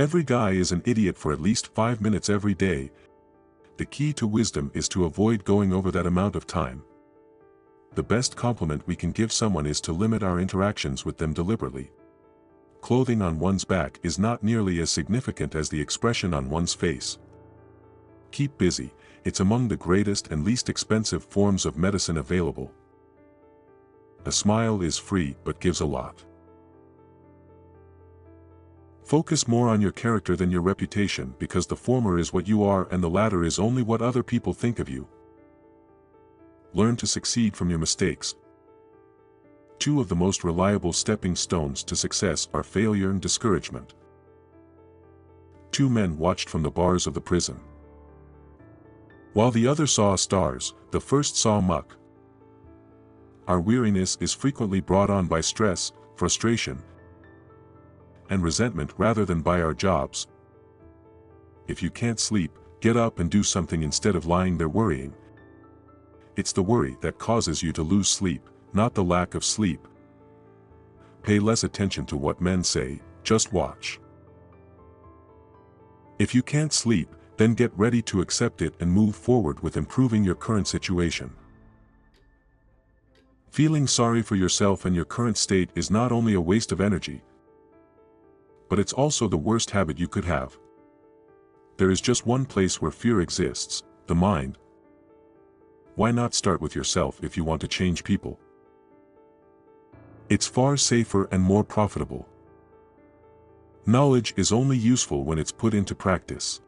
Every guy is an idiot for at least 5 minutes every day. The key to wisdom is to avoid going over that amount of time. The best compliment we can give someone is to limit our interactions with them deliberately. Clothing on one's back is not nearly as significant as the expression on one's face. Keep busy, it's among the greatest and least expensive forms of medicine available. A smile is free but gives a lot. Focus more on your character than your reputation, because the former is what you are and the latter is only what other people think of you. Learn to succeed from your mistakes. Two of the most reliable stepping stones to success are failure and discouragement. Two men watched from the bars of the prison. While the other saw stars, the first saw muck. Our weariness is frequently brought on by stress, frustration, and resentment rather than by our jobs. If you can't sleep, get up and do something instead of lying there worrying. It's the worry that causes you to lose sleep, not the lack of sleep. Pay less attention to what men say, just watch. If you can't sleep, then get ready to accept it and move forward with improving your current situation. Feeling sorry for yourself and your current state is not only a waste of energy, but it's also the worst habit you could have. There is just one place where fear exists, the mind. Why not start with yourself if you want to change people? It's far safer and more profitable. Knowledge is only useful when it's put into practice.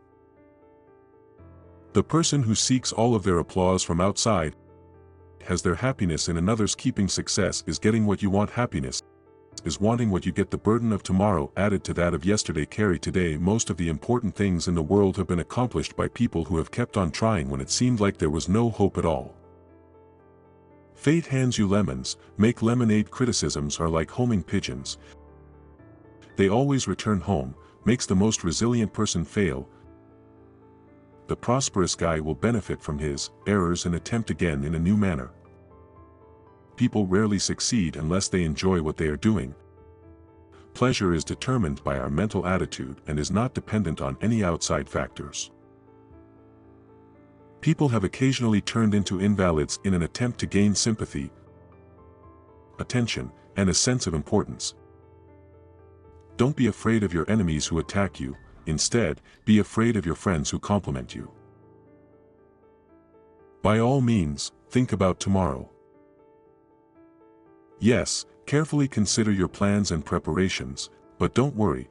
The person who seeks all of their applause from outside has their happiness in another's keeping. Success is getting what you want. Happiness is wanting what you get. The burden of tomorrow added to that of yesterday. Carry today. Most of the important things in the world have been accomplished by people who have kept on trying when it seemed like there was no hope at all. Fate hands you lemons, make lemonade. Criticisms are like homing pigeons. They always return home, makes the most resilient person fail. The prosperous guy will benefit from his errors and attempt again in a new manner. People rarely succeed unless they enjoy what they are doing. Pleasure is determined by our mental attitude and is not dependent on any outside factors. People have occasionally turned into invalids in an attempt to gain sympathy, attention, and a sense of importance. Don't be afraid of your enemies who attack you. Instead, be afraid of your friends who compliment you. By all means, think about tomorrow. Yes, carefully consider your plans and preparations, but don't worry.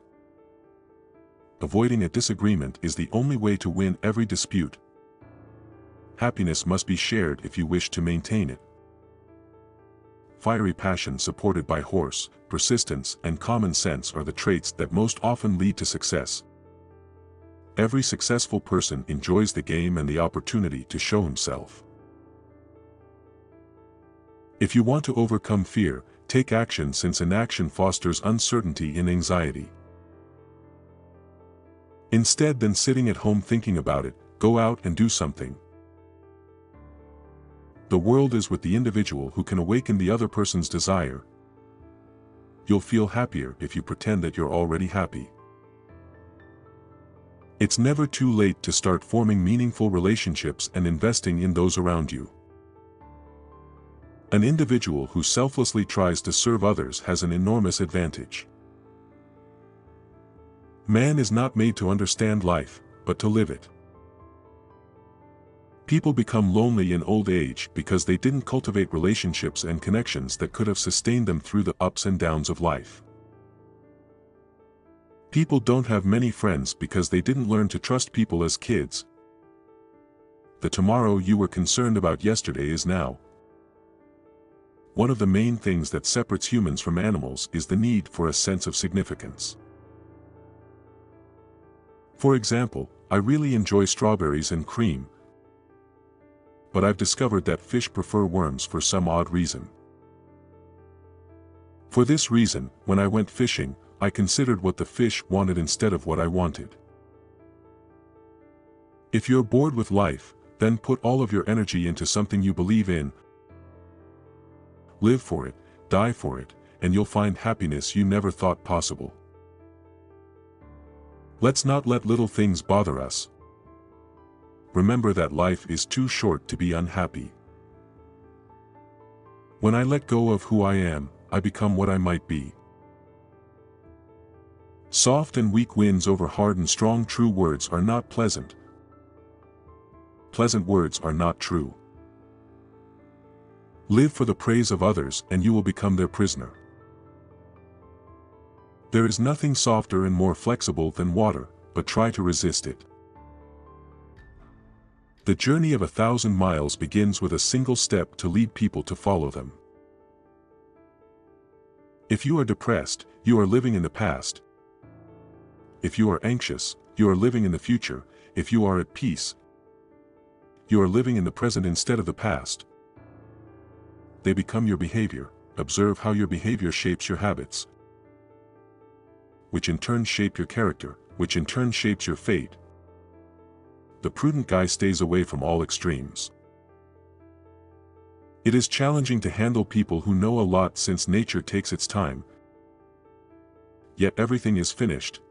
Avoiding a disagreement is the only way to win every dispute. Happiness must be shared if you wish to maintain it. Fiery passion supported by horse, persistence, and common sense are the traits that most often lead to success. Every successful person enjoys the game and the opportunity to show himself. If you want to overcome fear, take action, since inaction fosters uncertainty and anxiety. Instead than sitting at home thinking about it, go out and do something. The world is with the individual who can awaken the other person's desire. You'll feel happier if you pretend that you're already happy. It's never too late to start forming meaningful relationships and investing in those around you. An individual who selflessly tries to serve others has an enormous advantage. Man is not made to understand life, but to live it. People become lonely in old age because they didn't cultivate relationships and connections that could have sustained them through the ups and downs of life. People don't have many friends because they didn't learn to trust people as kids. The tomorrow you were concerned about yesterday is now. One of the main things that separates humans from animals is the need for a sense of significance. For example, I really enjoy strawberries and cream, but I've discovered that fish prefer worms for some odd reason. For this reason, when I went fishing, I considered what the fish wanted instead of what I wanted. If you're bored with life, then put all of your energy into something you believe in. Live for it, die for it, and you'll find happiness you never thought possible. Let's not let little things bother us. Remember that life is too short to be unhappy. When I let go of who I am, I become what I might be. Soft and weak wins over hard and strong. True words are not pleasant. Pleasant words are not true. Live for the praise of others and you will become their prisoner. There is nothing softer and more flexible than water, but try to resist it. The journey of 1,000 miles begins with a single step to lead people to follow them. If you are depressed, you are living in the past. If you are anxious, you are living in the future. If you are at peace, you are living in the present instead of the past. They become your behavior. Observe how your behavior shapes your habits, which in turn shape your character, which in turn shapes your fate. The prudent guy stays away from all extremes. It is challenging to handle people who know a lot since nature takes its time. Yet everything is finished.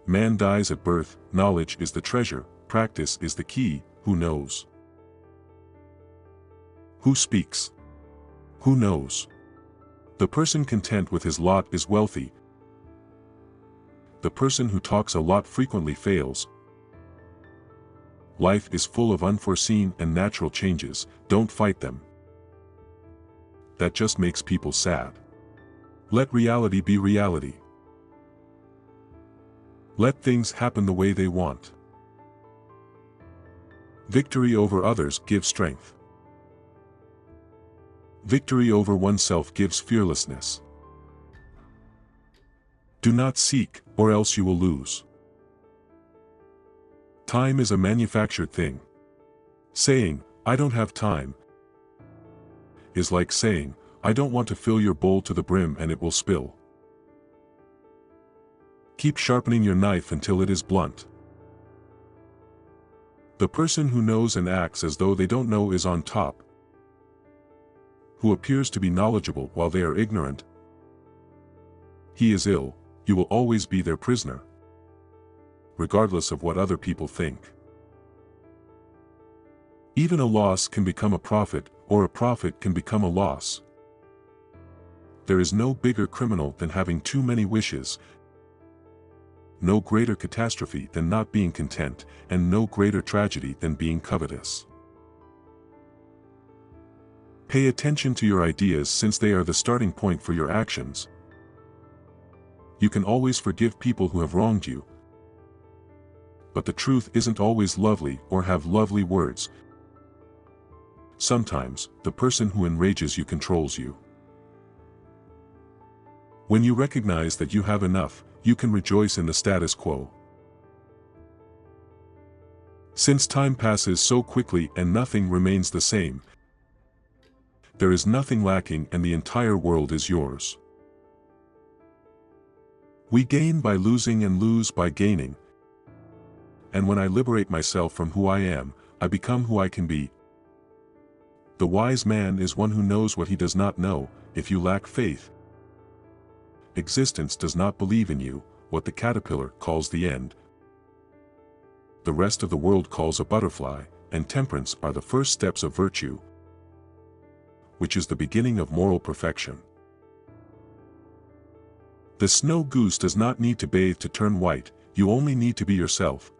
Man dies at birth, knowledge is the treasure, practice is the key. Who knows? Who speaks? Who knows? The person content with his lot is wealthy. The person who talks a lot frequently fails. Life is full of unforeseen and natural changes. Don't fight them. That just makes people sad. Let reality be reality. Let things happen the way they want. Victory over others gives strength. Victory over oneself gives fearlessness. Do not seek, or else you will lose. Time is a manufactured thing. Saying, "I don't have time," is like saying, "I don't want to fill your bowl to the brim," and it will spill. Keep sharpening your knife until it is blunt. The person who knows and acts as though they don't know is on top. Who appears to be knowledgeable while they are ignorant. He is ill. You will always be their prisoner, regardless of what other people think. Even a loss can become a profit, or a profit can become a loss. There is no bigger criminal than having too many wishes, no greater catastrophe than not being content, and no greater tragedy than being covetous. Pay attention to your ideas since they are the starting point for your actions. You can always forgive people who have wronged you. But the truth isn't always lovely or have lovely words. Sometimes, the person who enrages you controls you. When you recognize that you have enough, you can rejoice in the status quo. Since time passes so quickly and nothing remains the same, there is nothing lacking and the entire world is yours. We gain by losing and lose by gaining. And when I liberate myself from who I am, I become who I can be. The wise man is one who knows what he does not know. If you lack faith, existence does not believe in you. What the caterpillar calls the end, the rest of the world calls a butterfly, and temperance are the first steps of virtue, which is the beginning of moral perfection. The snow goose does not need to bathe to turn white, you only need to be yourself.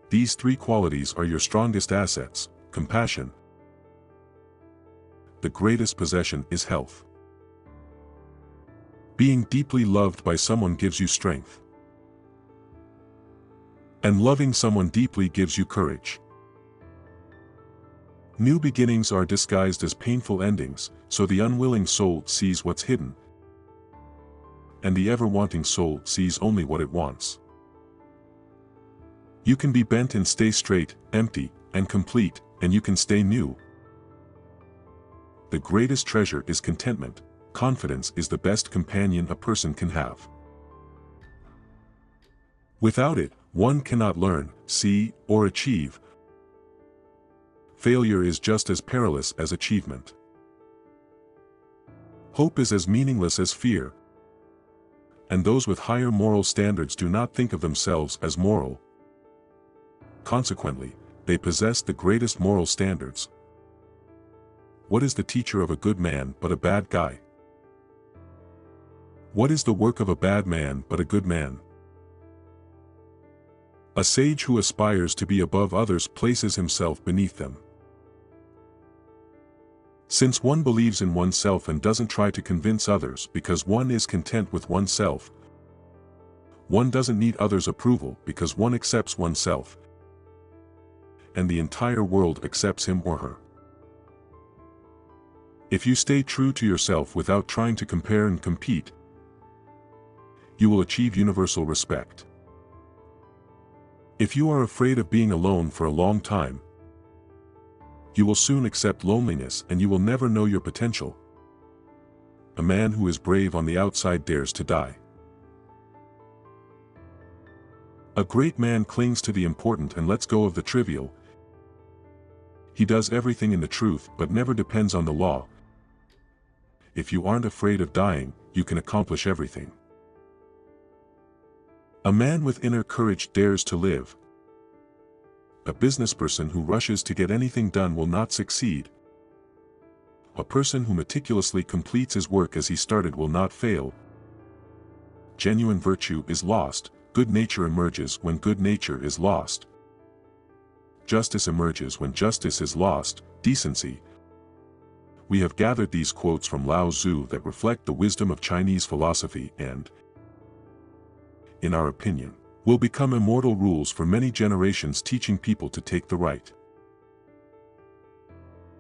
These three qualities are your strongest assets. Compassion. The greatest possession is health. Being deeply loved by someone gives you strength. And loving someone deeply gives you courage. New beginnings are disguised as painful endings, so the unwilling soul sees what's hidden, and the ever-wanting soul sees only what it wants. You can be bent and stay straight, empty, and complete, and you can stay new. The greatest treasure is contentment. Confidence is the best companion a person can have. Without it, one cannot learn, see, or achieve. Failure is just as perilous as achievement. Hope is as meaningless as fear. and those with higher moral standards do not think of themselves as moral. Consequently, they possess the greatest moral standards. What is the teacher of a good man but a bad guy? What is the work of a bad man but a good man? A sage who aspires to be above others places himself beneath them. Since one believes in oneself and doesn't try to convince others because one is content with oneself, one doesn't need others' approval because one accepts oneself, and the entire world accepts him or her. If you stay true to yourself without trying to compare and compete, you will achieve universal respect. If you are afraid of being alone for a long time, you will soon accept loneliness and you will never know your potential. A man who is brave on the outside dares to die. A great man clings to the important and lets go of the trivial. He does everything in the truth but never depends on the law. If you aren't afraid of dying, you can accomplish everything. A man with inner courage dares to live. A businessperson who rushes to get anything done will not succeed. A person who meticulously completes his work as he started will not fail. Genuine virtue is lost, good nature emerges when good nature is lost. Justice emerges when justice is lost, decency. We have gathered these quotes from Lao Tzu that reflect the wisdom of Chinese philosophy and, in our opinion, will become immortal rules for many generations, teaching people to take the right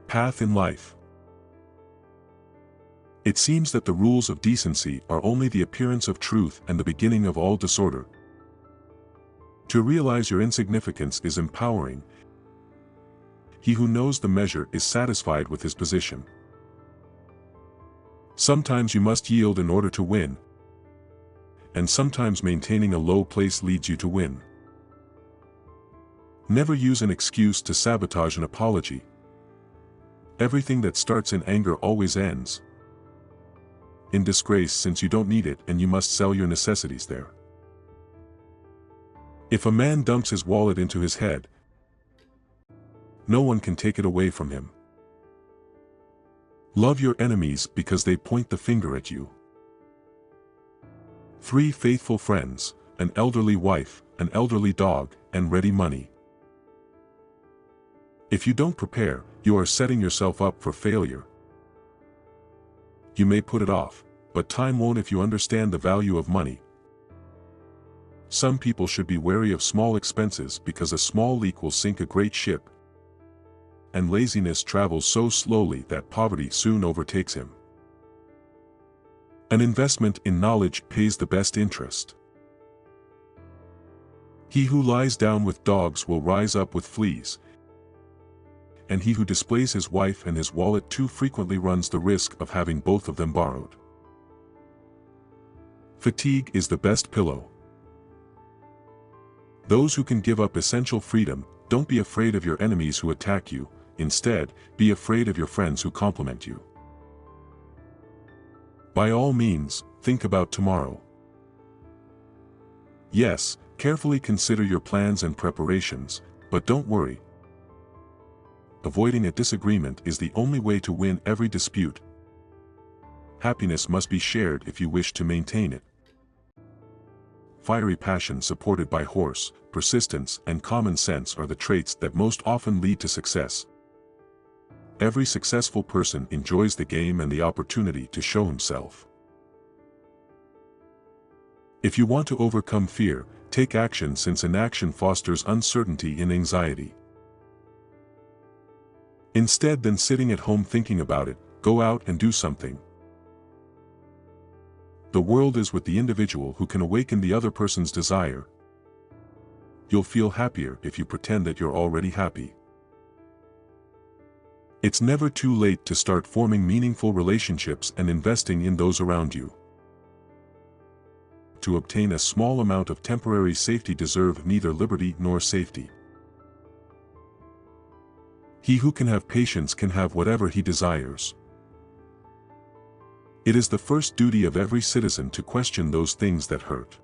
path in life. It seems that the rules of decency are only the appearance of truth and the beginning of all disorder. To realize your insignificance is empowering. He who knows the measure is satisfied with his position. Sometimes you must yield in order to win, and sometimes maintaining a low place leads you to win. Never use an excuse to sabotage an apology. Everything that starts in anger always ends in disgrace, since you don't need it and you must sell your necessities there. If a man dumps his wallet into his head, no one can take it away from him. Love your enemies because they point the finger at you. 3 faithful friends, an elderly wife, an elderly dog, and ready money. If you don't prepare, you are setting yourself up for failure. You may put it off, but time won't if you understand the value of money. Some people should be wary of small expenses because a small leak will sink a great ship, and laziness travels so slowly that poverty soon overtakes him. An investment in knowledge pays the best interest. He who lies down with dogs will rise up with fleas, and he who displays his wife and his wallet too frequently runs the risk of having both of them borrowed. Fatigue is the best pillow. Those who can give up essential freedom, don't be afraid of your enemies who attack you, instead, be afraid of your friends who compliment you. By all means, think about tomorrow. Yes, carefully consider your plans and preparations, but don't worry. Avoiding a disagreement is the only way to win every dispute. Happiness must be shared if you wish to maintain it. Fiery passion supported by horse, persistence, and common sense are the traits that most often lead to success. Every successful person enjoys the game and the opportunity to show himself. If you want to overcome fear, take action, since inaction fosters uncertainty and anxiety. Instead than sitting at home thinking about it, go out and do something. The world is with the individual who can awaken the other person's desire. You'll feel happier if you pretend that you're already happy. It's never too late to start forming meaningful relationships and investing in those around you. To obtain a small amount of temporary safety deserve neither liberty nor safety. He who can have patience can have whatever he desires. It is the first duty of every citizen to question those things that hurt.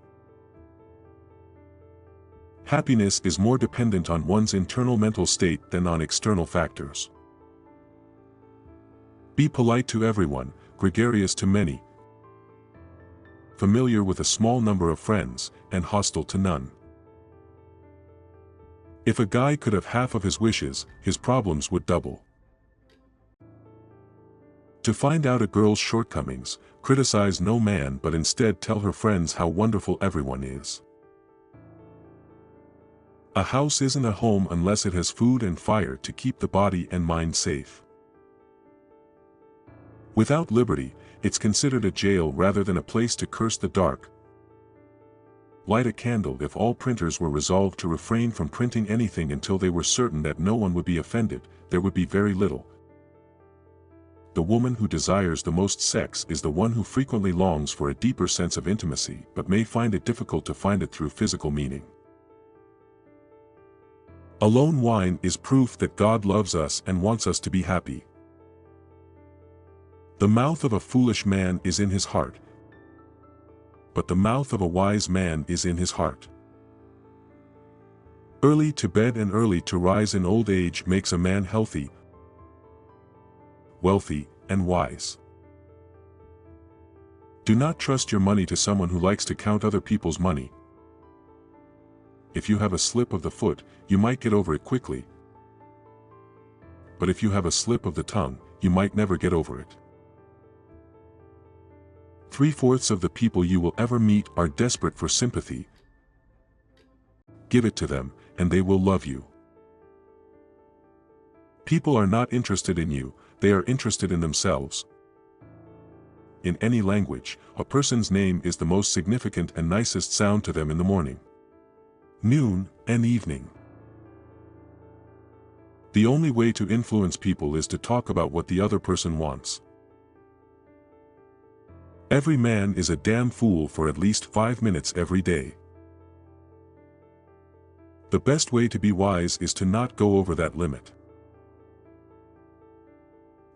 Happiness is more dependent on one's internal mental state than on external factors. Be polite to everyone, gregarious to many, familiar with a small number of friends, and hostile to none. If a guy could have half of his wishes, his problems would double. To find out a girl's shortcomings, criticize no man but instead tell her friends how wonderful everyone is. A house isn't a home unless it has food and fire to keep the body and mind safe. Without liberty, it's considered a jail rather than a place to curse the dark. Light a candle. If all printers were resolved to refrain from printing anything until they were certain that no one would be offended, there would be very little. The woman who desires the most sex is the one who frequently longs for a deeper sense of intimacy but may find it difficult to find it through physical meaning. Alone wine is proof that God loves us and wants us to be happy. The mouth of a foolish man is in his heart, but the mouth of a wise man is in his heart. Early to bed and early to rise in old age makes a man healthy, wealthy, and wise. Do not trust your money to someone who likes to count other people's money. If you have a slip of the foot, you might get over it quickly. But if you have a slip of the tongue, you might never get over it. 3/4 of the people you will ever meet are desperate for sympathy. Give it to them, and they will love you. People are not interested in you, they are interested in themselves. In any language, a person's name is the most significant and nicest sound to them in the morning, noon, and evening. The only way to influence people is to talk about what the other person wants. Every man is a damn fool for at least 5 minutes every day. The best way to be wise is to not go over that limit.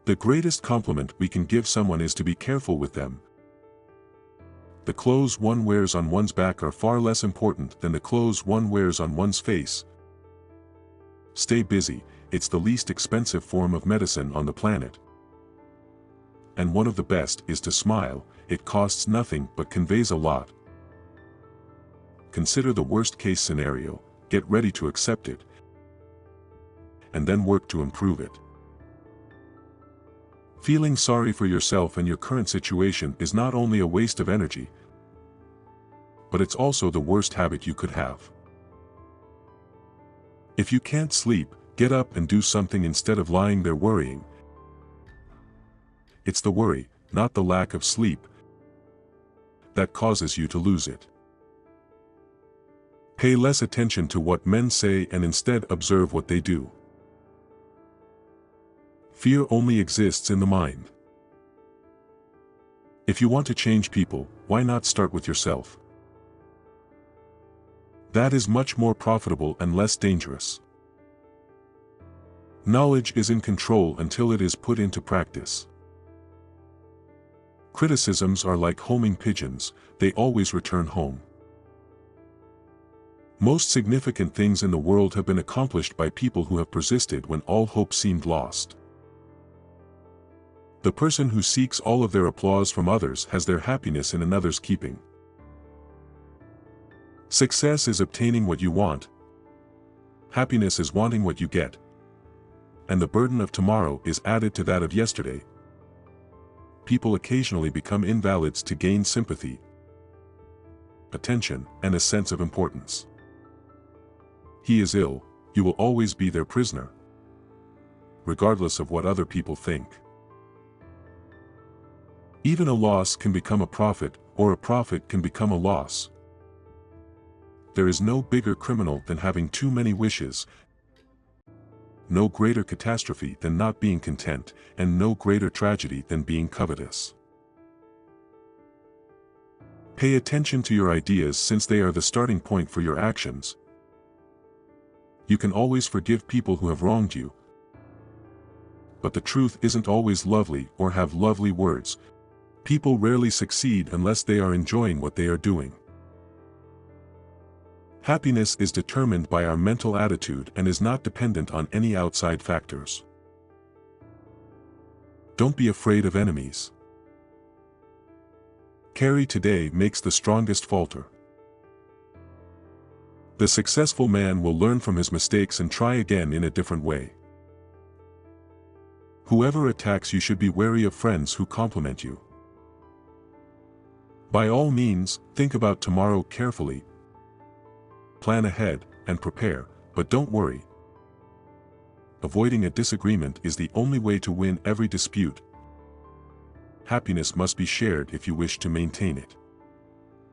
The greatest compliment we can give someone is to be careful with them. The clothes one wears on one's back are far less important than the clothes one wears on one's face. Stay busy, it's the least expensive form of medicine on the planet. And one of the best is to smile. It costs nothing but conveys a lot. Consider the worst-case scenario, get ready to accept it, and then work to improve it. Feeling sorry for yourself and your current situation is not only a waste of energy, but it's also the worst habit you could have. If you can't sleep, get up and do something instead of lying there worrying. It's the worry, not the lack of sleep, that causes you to lose it. Pay less attention to what men say and instead observe what they do. Fear only exists in the mind. If you want to change people, why not start with yourself? That is much more profitable and less dangerous. Knowledge is in control until it is put into practice. Criticisms are like homing pigeons, they always return home. Most significant things in the world have been accomplished by people who have persisted when all hope seemed lost. The person who seeks all of their applause from others has their happiness in another's keeping. Success is obtaining what you want. Happiness is wanting what you get. And the burden of tomorrow is added to that of yesterday. People occasionally become invalids to gain sympathy, attention, and a sense of importance. He is ill, you will always be their prisoner, regardless of what other people think. Even a loss can become a profit, or a profit can become a loss. There is no bigger criminal than having too many wishes, no greater catastrophe than not being content, and no greater tragedy than being covetous. Pay attention to your ideas since they are the starting point for your actions. You can always forgive people who have wronged you, but the truth isn't always lovely or have lovely words. People rarely succeed unless they are enjoying what they are doing. Happiness is determined by our mental attitude and is not dependent on any outside factors. Don't be afraid of enemies. Carry today makes the strongest falter. The successful man will learn from his mistakes and try again in a different way. Whoever attacks you should be wary of friends who compliment you. By all means, think about tomorrow carefully. Plan ahead, and prepare, but don't worry. Avoiding a disagreement is the only way to win every dispute. Happiness must be shared if you wish to maintain it.